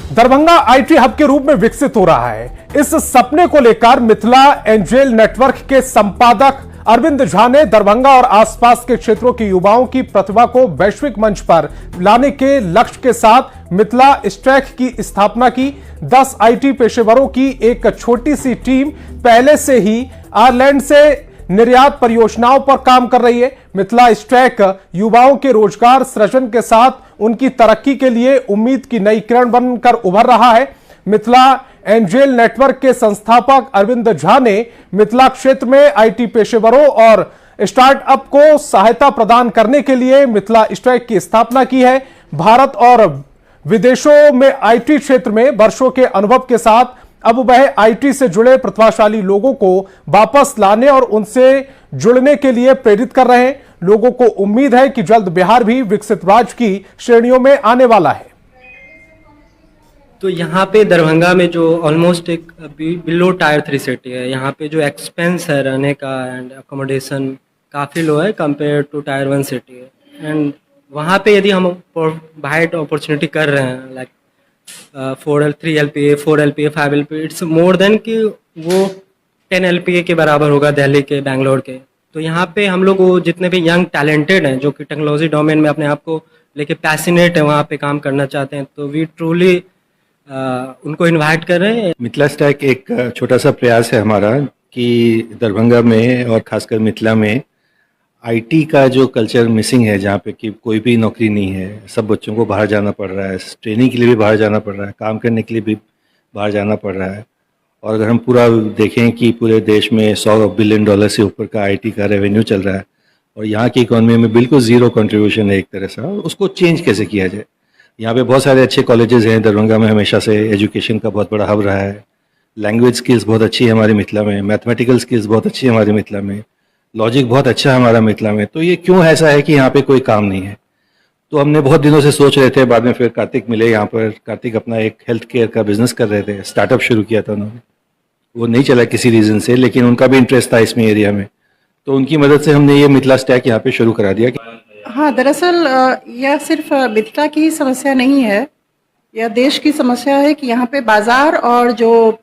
Darbhanga IT hub के रूप में विकसित हो रहा है। इस सपने को लेकर मिथिला एंजेल नेटवर्क के संपादक अरविंद झा ने दरभंगा और आसपास के क्षेत्रों के युवाओं की प्रतिभा को वैश्विक मंच पर लाने के लक्ष्य के साथ मिथिला स्टैक की स्थापना की। 10 आईटी पेशेवरों की एक छोटी सी टीम पहले से ही आयरलैंड से निर्यात परियोजनाओं पर काम कर रही है। मिथिला स्टैक युवाओं के रोजगार सृजन के साथ उनकी तरक्की के लिए उम्मीद की नई किरण बनकर उभर रहा है। मिथिला एंजेल नेटवर्क के संस्थापक अरविंद झा ने मिथिला क्षेत्र में आईटी पेशेवरों और स्टार्टअप को सहायता प्रदान करने के लिए मिथिला स्टैक की स्थापना की है। भारत और विदेशों में आईटी क्षेत्र में वर्षों के अनुभव के साथ अब वह आईटी से जुड़े प्रतिभाशाली लोगों को वापस लाने और उनसे जुड़ने के लिए प्रेरित कर रहे हैं। लोगों को उम्मीद है कि जल्द बिहार भी विकसित राज्य की श्रेणियों में आने वाला है। तो यहाँ पे दरभंगा में जो ऑलमोस्ट एक बिलो टायर 3 सिटी है, यहाँ पे जो एक्सपेंस है रहने का एंड अकोमोडेशन काफ़ी लो है कंपेयर टू टायर 1 सिटी है। एंड वहाँ पे यदि हम प्रोवाइड अपॉर्चुनिटी कर रहे हैं like 3 LPA 4 LPA 5 LPA, it's more than कि वो 10 LPA के बराबर होगा दिल्ली के, बेंगलोर के। तो यहाँ पे हम लोग वो जितने भी यंग टैलेंटेड हैं जो कि टेक्नोलॉजी डोमेन में अपने आप को लेके पैसिनेट है, वहाँ पे काम करना चाहते हैं, तो वी ट्रूली उनको इनवाइट कर रहे हैं। मिथिला स्टैक एक छोटा सा प्रयास है हमारा कि दरभंगा में और खासकर मिथिला में आईटी का जो कल्चर मिसिंग है, जहाँ पे कि कोई भी नौकरी नहीं है, सब बच्चों को बाहर जाना पड़ रहा है, ट्रेनिंग के लिए भी बाहर जाना पड़ रहा है, काम करने के लिए भी बाहर जाना पड़ रहा है। और अगर हम पूरा देखें कि पूरे देश में $100 बिलियन से ऊपर का आईटी का रेवेन्यू चल रहा है और यहाँ की इकोनॉमी में बिल्कुल ज़ीरो कंट्रीब्यूशन है एक तरह से, उसको चेंज कैसे किया जाए। यहाँ पे बहुत सारे अच्छे कॉलेजेस हैं, दरभंगा में हमेशा से एजुकेशन का बहुत बड़ा हब रहा है, लैंग्वेज स्किल्स बहुत अच्छी है हमारी मिथिला में, मैथमेटिकल स्किल्स बहुत अच्छी है हमारी मिथिला में, लॉजिक बहुत अच्छा है हमारा मिथिला में। तो ये क्यों ऐसा है कि यहाँ पे कोई काम नहीं है। तो हमने बहुत दिनों से सोच रहे थे, बाद में फिर कार्तिक मिले यहाँ पर। कार्तिक अपना एक हेल्थ केयर का बिजनेस कर रहे थे, स्टार्टअप शुरू किया था उन्होंने, वो नहीं चला किसी रीज़न से, लेकिन उनका भी इंटरेस्ट था इसमें एरिया में, तो उनकी मदद से हमने ये मिथिला स्टैक यहाँ पे शुरू करा दिया। हाँ, दरअसल यह सिर्फ मिथिला की ही समस्या नहीं है, यह देश की समस्या है कि यहाँ पे बाजार और जो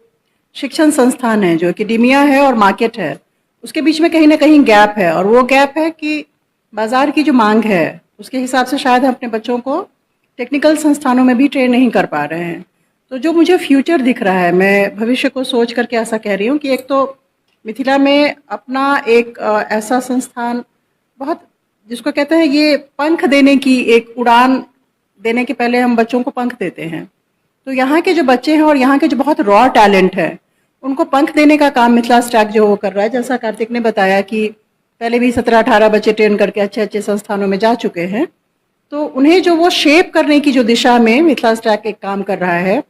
शिक्षण संस्थान है, जो एकेडेमिया है और मार्केट है, उसके बीच में कहीं ना कहीं गैप है। और वो गैप है कि बाजार की जो मांग है उसके हिसाब से शायद हम अपने बच्चों को टेक्निकल संस्थानों में भी ट्रेन नहीं कर पा रहे हैं। तो जो मुझे फ्यूचर दिख रहा है, मैं भविष्य को सोच करके ऐसा कह रही हूँ कि एक तो मिथिला में अपना एक ऐसा संस्थान बहुत, जिसको कहते हैं ये पंख देने की, एक उड़ान देने के पहले हम बच्चों को पंख देते हैं। तो यहाँ के जो बच्चे हैं और यहाँ के जो बहुत रॉ टैलेंट है, उनको पंख देने का काम मिथिला स्टैक जो वो कर रहा है। जैसा कार्तिक ने बताया कि पहले भी 17-18 बच्चे ट्रेन करके अच्छे अच्छे संस्थानों में जा चुके हैं, तो उन्हें जो वो शेप करने की जो दिशा में मिथिला स्टैक एक काम कर रहा है,